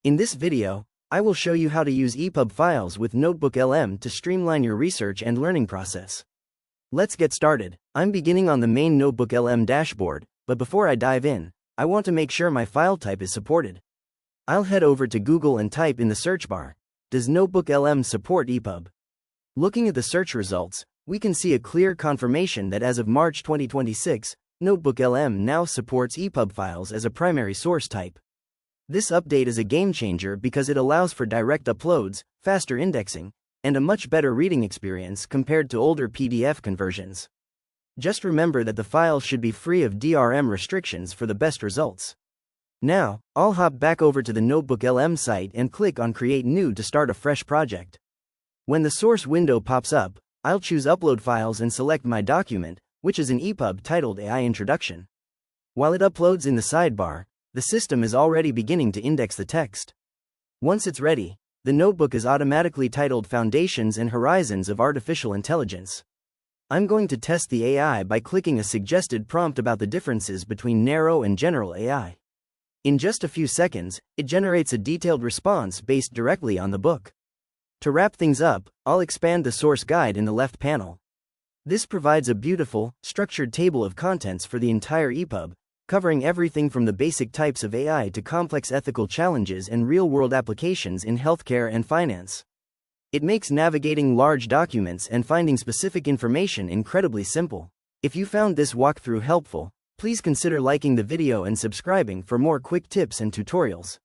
In this video, I will show you how to use EPUB files with NotebookLM to streamline your research and learning process. Let's get started. I'm beginning on the main NotebookLM dashboard, but before I dive in, I want to make sure my file type is supported. I'll head over to Google and type in the search bar, "Does NotebookLM support EPUB?" Looking at the search results, we can see a clear confirmation that as of March 2026, NotebookLM now supports EPUB files as a primary source type. This update is a game changer because it allows for direct uploads, faster indexing, and a much better reading experience compared to older PDF conversions. Just remember that the files should be free of DRM restrictions for the best results. Now, I'll hop back over to the NotebookLM site and click on Create New to start a fresh project. When the source window pops up, I'll choose Upload Files and select my document, which is an EPUB titled AI Introduction. While it uploads in the sidebar, the system is already beginning to index the text. Once it's ready, the notebook is automatically titled Foundations and Horizons of Artificial Intelligence. I'm going to test the AI by clicking a suggested prompt about the differences between narrow and general AI. In just a few seconds, it generates a detailed response based directly on the book. To wrap things up, I'll expand the source guide in the left panel. This provides a beautiful, structured table of contents for the entire EPUB, covering everything from the basic types of AI to complex ethical challenges and real-world applications in healthcare and finance. It makes navigating large documents and finding specific information incredibly simple. If you found this walkthrough helpful, please consider liking the video and subscribing for more quick tips and tutorials.